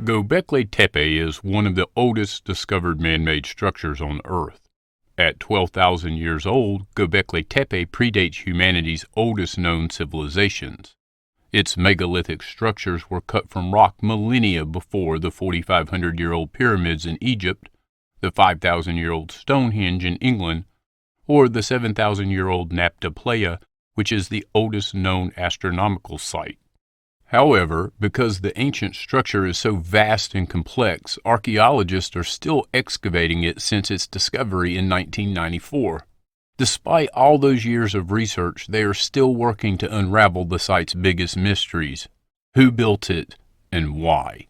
Gobekli Tepe is one of the oldest discovered man-made structures on Earth. At 12,000 years old, Gobekli Tepe predates humanity's oldest known civilizations. Its megalithic structures were cut from rock millennia before the 4,500-year-old pyramids in Egypt, the 5,000-year-old Stonehenge in England, or the 7,000-year-old Nabta Playa, which is the oldest known astronomical site. However, because the ancient structure is so vast and complex, archaeologists are still excavating it since its discovery in 1994. Despite all those years of research, they are still working to unravel the site's biggest mysteries: who built it and why.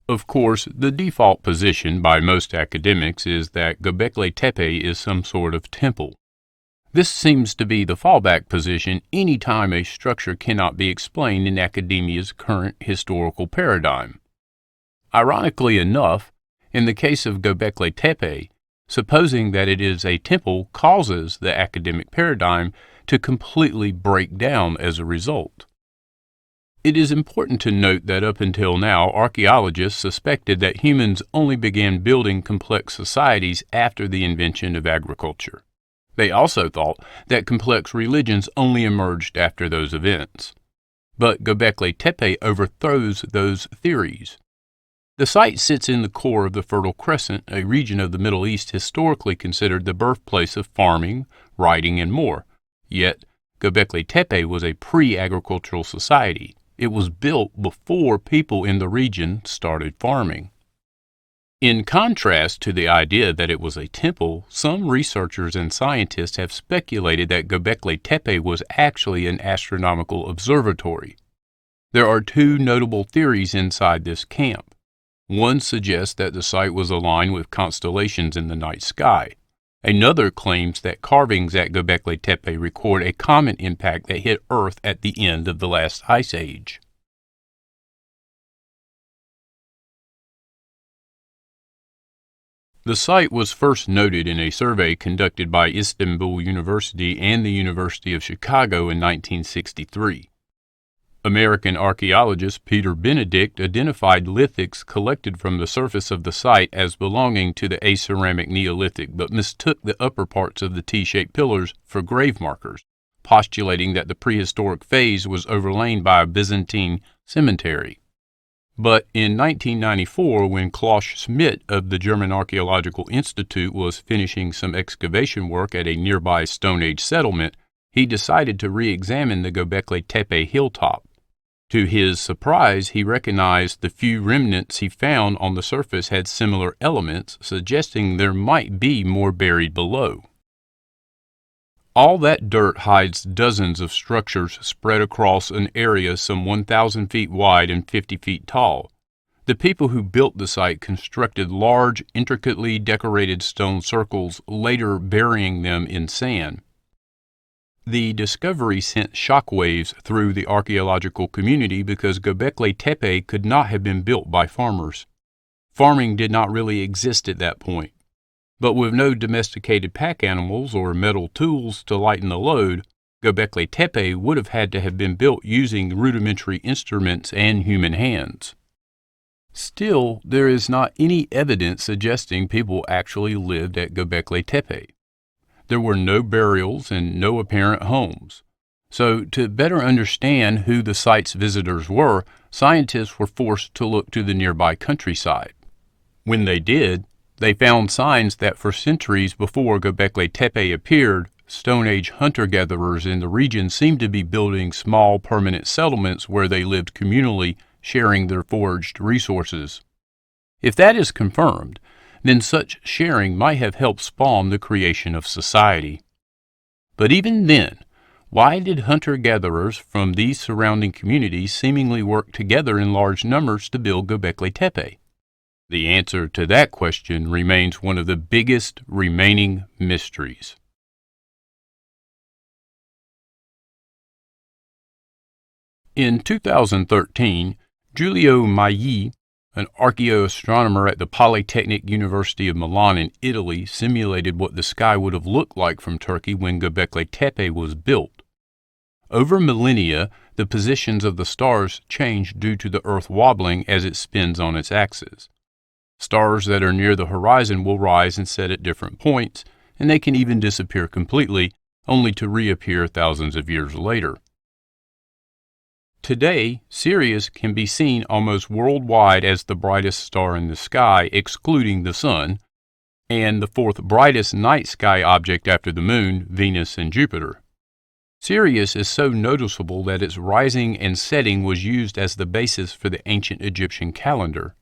Of course, the default position by most academics is that Gobekli Tepe is some sort of temple. This seems to be the fallback position any time a structure cannot be explained in academia's current historical paradigm. Ironically enough, in the case of Gobekli Tepe, supposing that it is a temple causes the academic paradigm to completely break down as a result. It is important to note that up until now, archaeologists suspected that humans only began building complex societies after the invention of agriculture. They also thought that complex religions only emerged after those events. But Gobekli Tepe overthrows those theories. The site sits in the core of the Fertile Crescent, a region of the Middle East historically considered the birthplace of farming, writing, and more. Yet, Gobekli Tepe was a pre-agricultural society. It was built before people in the region started farming. In contrast to the idea that it was a temple, some researchers and scientists have speculated that Gobekli Tepe was actually an astronomical observatory. There are two notable theories inside this camp. One suggests that the site was aligned with constellations in the night sky. Another claims that carvings at Gobekli Tepe record a comet impact that hit Earth at the end of the last ice age. The site was first noted in a survey conducted by Istanbul University and the University of Chicago in 1963. American archaeologist Peter Benedict identified lithics collected from the surface of the site as belonging to the aceramic Neolithic, but mistook the upper parts of the T-shaped pillars for grave markers, postulating that the prehistoric phase was overlain by a Byzantine cemetery. But in 1994, when Klaus Schmidt of the German Archaeological Institute was finishing some excavation work at a nearby Stone Age settlement, he decided to re-examine the Gobekli Tepe hilltop. To his surprise, he recognized the few remnants he found on the surface had similar elements, suggesting there might be more buried below. All that dirt hides dozens of structures spread across an area some 1,000 feet wide and 50 feet tall. The people who built the site constructed large, intricately decorated stone circles, later burying them in sand. The discovery sent shockwaves through the archaeological community because Gobekli Tepe could not have been built by farmers. Farming did not really exist at that point. But with no domesticated pack animals or metal tools to lighten the load, Gobekli Tepe would have had to have been built using rudimentary instruments and human hands. Still, there is not any evidence suggesting people actually lived at Gobekli Tepe. There were no burials and no apparent homes. So, to better understand who the site's visitors were, scientists were forced to look to the nearby countryside. When they did, they found signs that for centuries before Gobekli Tepe appeared, Stone Age hunter-gatherers in the region seemed to be building small permanent settlements where they lived communally, sharing their foraged resources. If that is confirmed, then such sharing might have helped spawn the creation of society. But even then, why did hunter-gatherers from these surrounding communities seemingly work together in large numbers to build Gobekli Tepe? The answer to that question remains one of the biggest remaining mysteries. In 2013, Giulio Mailli, an archaeo-astronomer at the Polytechnic University of Milan in Italy, simulated what the sky would have looked like from Turkey when Gobekli Tepe was built. Over millennia, the positions of the stars change due to the Earth wobbling as it spins on its axis. Stars that are near the horizon will rise and set at different points, and they can even disappear completely, only to reappear thousands of years later. Today, Sirius can be seen almost worldwide as the brightest star in the sky, excluding the Sun, and the fourth brightest night sky object after the Moon, Venus, and Jupiter. Sirius is so noticeable that its rising and setting was used as the basis for the ancient Egyptian calendar.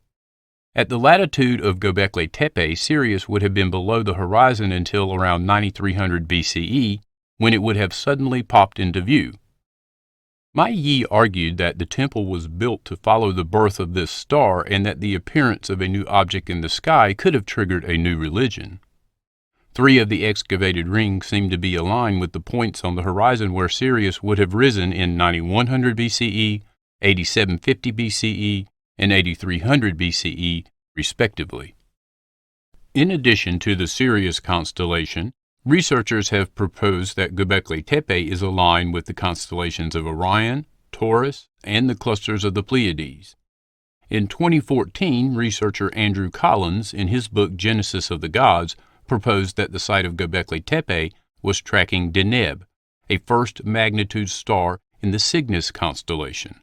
At the latitude of Gobekli Tepe, Sirius would have been below the horizon until around 9300 BCE, when it would have suddenly popped into view. Yi argued that the temple was built to follow the birth of this star and that the appearance of a new object in the sky could have triggered a new religion. 3 of the excavated rings seem to be aligned with the points on the horizon where Sirius would have risen in 9100 BCE, 8750 BCE, and 8300 BCE, respectively. In addition to the Sirius constellation, researchers have proposed that Gobekli Tepe is aligned with the constellations of Orion, Taurus, and the clusters of the Pleiades. In 2014, researcher Andrew Collins, in his book Genesis of the Gods, proposed that the site of Gobekli Tepe was tracking Deneb, a first-magnitude star in the Cygnus constellation.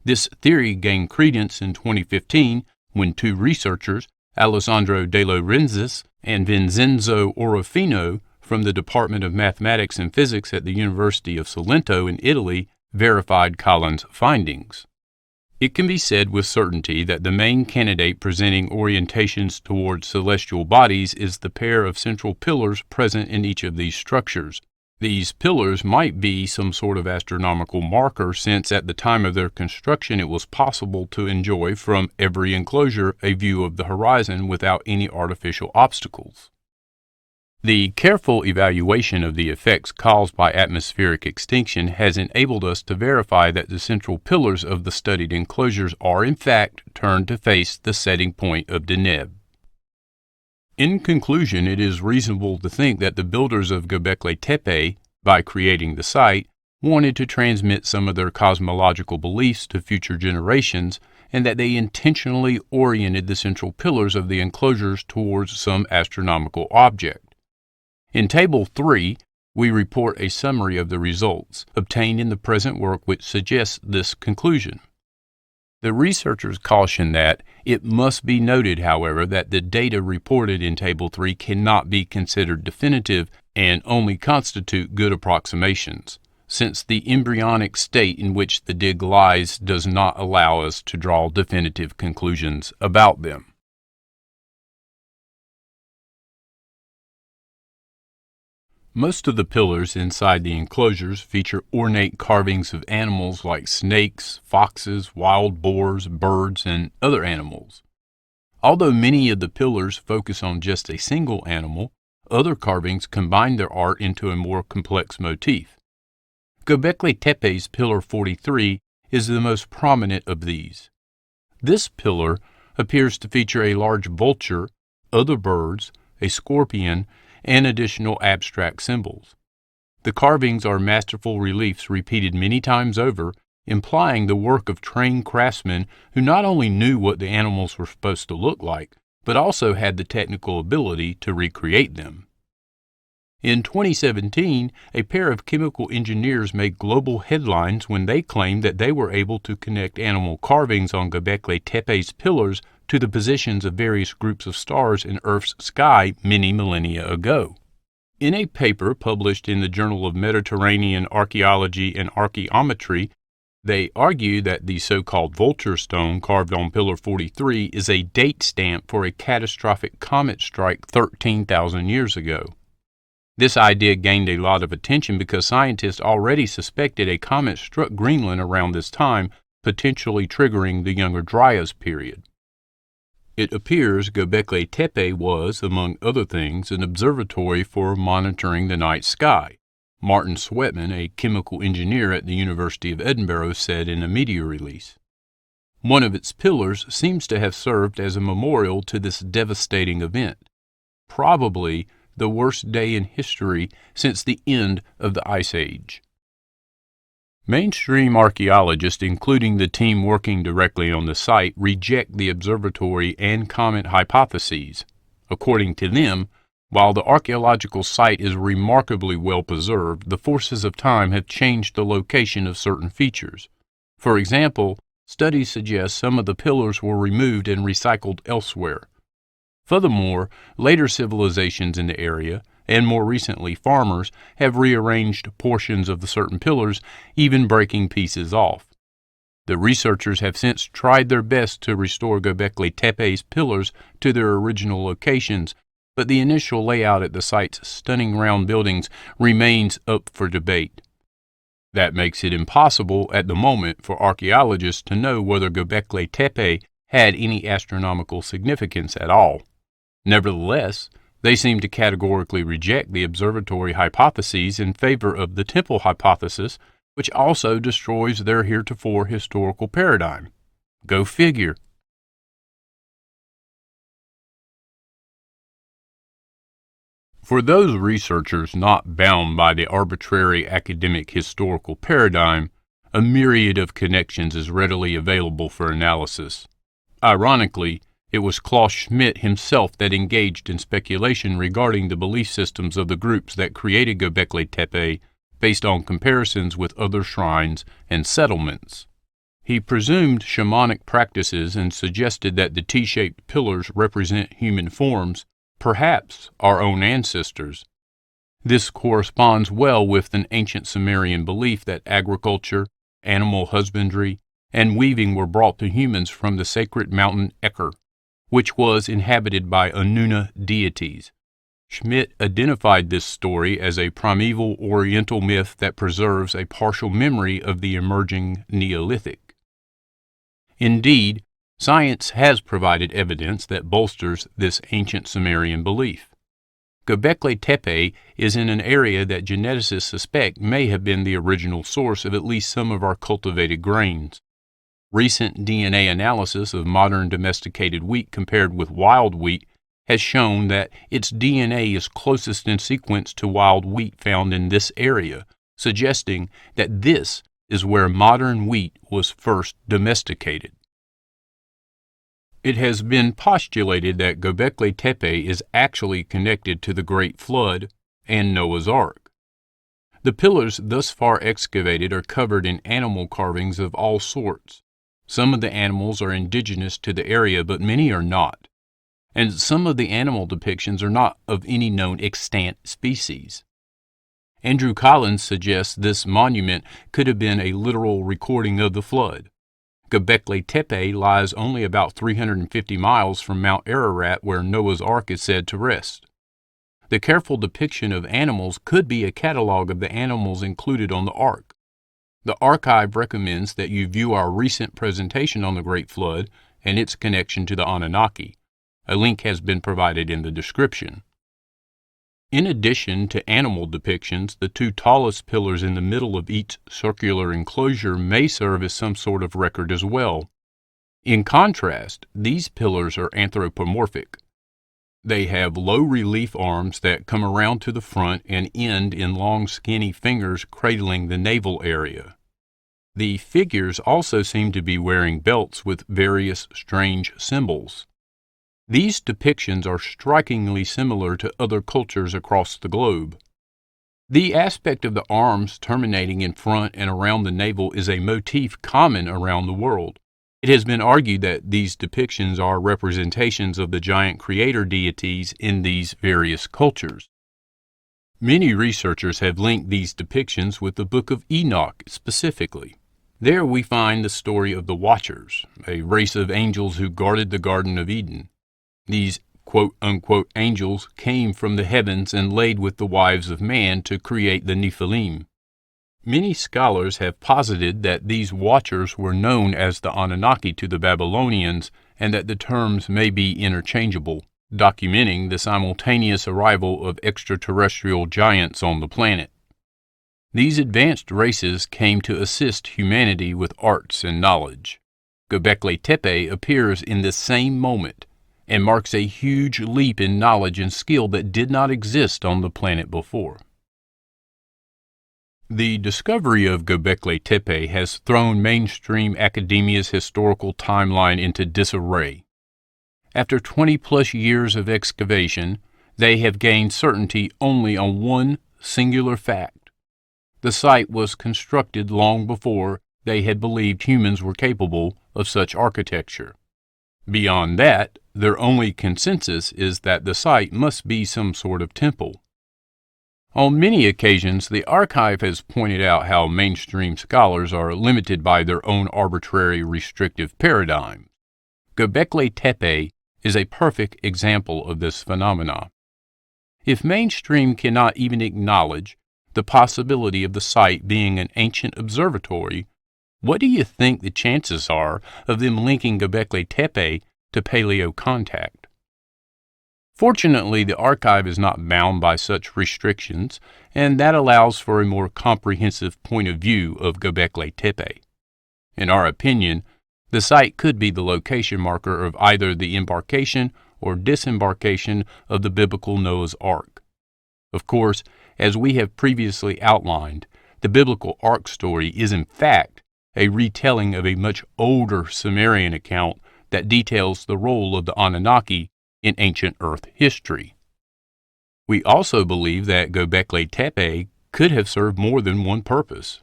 This theory gained credence in 2015 when 2 researchers, Alessandro De Laurentiis and Vincenzo Orofino from the Department of Mathematics and Physics at the University of Salento in Italy, verified Collins' findings. It can be said with certainty that the main candidate presenting orientations towards celestial bodies is the pair of central pillars present in each of these structures. These pillars might be some sort of astronomical marker, since at the time of their construction it was possible to enjoy from every enclosure a view of the horizon without any artificial obstacles. The careful evaluation of the effects caused by atmospheric extinction has enabled us to verify that the central pillars of the studied enclosures are in fact turned to face the setting point of Deneb. In conclusion, it is reasonable to think that the builders of Gobekli Tepe, by creating the site, wanted to transmit some of their cosmological beliefs to future generations, and that they intentionally oriented the central pillars of the enclosures towards some astronomical object. In Table 3, we report a summary of the results obtained in the present work which suggests this conclusion. The researchers caution that it must be noted, however, that the data reported in Table 3 cannot be considered definitive and only constitute good approximations, since the embryonic state in which the dig lies does not allow us to draw definitive conclusions about them. Most of the pillars inside the enclosures feature ornate carvings of animals like snakes, foxes, wild boars, birds, and other animals. Although many of the pillars focus on just a single animal, other carvings combine their art into a more complex motif. Gobekli Tepe's Pillar 43 is the most prominent of these. This pillar appears to feature a large vulture, other birds, a scorpion, and additional abstract symbols. The carvings are masterful reliefs repeated many times over, implying the work of trained craftsmen who not only knew what the animals were supposed to look like, but also had the technical ability to recreate them. In 2017, a pair of chemical engineers made global headlines when they claimed that they were able to connect animal carvings on Gobekli Tepe's pillars to the positions of various groups of stars in Earth's sky many millennia ago. In a paper published in the Journal of Mediterranean Archaeology and Archaeometry, they argue that the so-called vulture stone carved on Pillar 43 is a date stamp for a catastrophic comet strike 13,000 years ago. This idea gained a lot of attention because scientists already suspected a comet struck Greenland around this time, potentially triggering the Younger Dryas period. It appears Gobekli Tepe was, among other things, an observatory for monitoring the night sky. Martin Sweatman, a chemical engineer at the University of Edinburgh, said in a media release. One of its pillars seems to have served as a memorial to this devastating event, probably the worst day in history since the end of the Ice Age. Mainstream archaeologists, including the team working directly on the site, reject the observatory and comet hypotheses. According to them, while the archaeological site is remarkably well preserved, the forces of time have changed the location of certain features. For example, studies suggest some of the pillars were removed and recycled elsewhere. Furthermore, later civilizations in the area, and more recently farmers, have rearranged portions of the certain pillars, even breaking pieces off. The researchers have since tried their best to restore Gobekli Tepe's pillars to their original locations, but the initial layout at the site's stunning round buildings remains up for debate. That makes it impossible at the moment for archaeologists to know whether Gobekli Tepe had any astronomical significance at all. Nevertheless, they seem to categorically reject the observatory hypotheses in favor of the temple hypothesis, which also destroys their heretofore historical paradigm. Go figure. For those researchers not bound by the arbitrary academic historical paradigm, a myriad of connections is readily available for analysis. Ironically, it was Klaus Schmidt himself that engaged in speculation regarding the belief systems of the groups that created Gobekli Tepe based on comparisons with other shrines and settlements. He presumed shamanic practices and suggested that the T-shaped pillars represent human forms, perhaps our own ancestors. This corresponds well with an ancient Sumerian belief that agriculture, animal husbandry, and weaving were brought to humans from the sacred mountain Ekr, which was inhabited by Anuna deities. Schmidt identified this story as a primeval Oriental myth that preserves a partial memory of the emerging Neolithic. Indeed, science has provided evidence that bolsters this ancient Sumerian belief. Gobekli Tepe is in an area that geneticists suspect may have been the original source of at least some of our cultivated grains. Recent DNA analysis of modern domesticated wheat compared with wild wheat has shown that its DNA is closest in sequence to wild wheat found in this area, suggesting that this is where modern wheat was first domesticated. It has been postulated that Gobekli Tepe is actually connected to the Great Flood and Noah's Ark. The pillars thus far excavated are covered in animal carvings of all sorts. Some of the animals are indigenous to the area, but many are not. And some of the animal depictions are not of any known extant species. Andrew Collins suggests this monument could have been a literal recording of the flood. Gobekli Tepe lies only about 350 miles from Mount Ararat, where Noah's Ark is said to rest. The careful depiction of animals could be a catalog of the animals included on the Ark. The archive recommends that you view our recent presentation on the Great Flood and its connection to the Anunnaki. A link has been provided in the description. In addition to animal depictions, the two tallest pillars in the middle of each circular enclosure may serve as some sort of record as well. In contrast, these pillars are anthropomorphic. They have low relief arms that come around to the front and end in long skinny fingers cradling the navel area. The figures also seem to be wearing belts with various strange symbols. These depictions are strikingly similar to other cultures across the globe. The aspect of the arms terminating in front and around the navel is a motif common around the world. It has been argued that these depictions are representations of the giant creator deities in these various cultures. Many researchers have linked these depictions with the Book of Enoch specifically. There we find the story of the Watchers, a race of angels who guarded the Garden of Eden. These quote-unquote angels came from the heavens and laid with the wives of man to create the Nephilim. Many scholars have posited that these watchers were known as the Anunnaki to the Babylonians and that the terms may be interchangeable, documenting the simultaneous arrival of extraterrestrial giants on the planet. These advanced races came to assist humanity with arts and knowledge. Gobekli Tepe appears in this same moment and marks a huge leap in knowledge and skill that did not exist on the planet before. The discovery of Gobekli Tepe has thrown mainstream academia's historical timeline into disarray. After 20-plus years of excavation, they have gained certainty only on one singular fact. The site was constructed long before they had believed humans were capable of such architecture. Beyond that, their only consensus is that the site must be some sort of temple. On many occasions, the archive has pointed out how mainstream scholars are limited by their own arbitrary restrictive paradigm. Gobekli Tepe is a perfect example of this phenomena. If mainstream cannot even acknowledge the possibility of the site being an ancient observatory, what do you think the chances are of them linking Gobekli Tepe to paleo contact? Fortunately, the archive is not bound by such restrictions, and that allows for a more comprehensive point of view of Gobekli Tepe. In our opinion, the site could be the location marker of either the embarkation or disembarkation of the biblical Noah's Ark. Of course, as we have previously outlined, the biblical Ark story is in fact a retelling of a much older Sumerian account that details the role of the Anunnaki in ancient Earth history. We also believe that Gobekli Tepe could have served more than one purpose.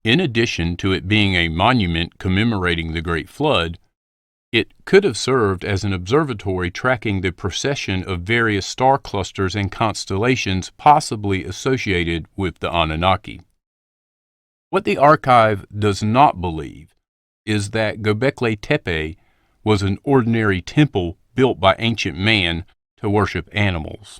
In addition to it being a monument commemorating the Great Flood, it could have served as an observatory tracking the precession of various star clusters and constellations possibly associated with the Anunnaki. What the archive does not believe is that Gobekli Tepe was an ordinary temple built by ancient man to worship animals.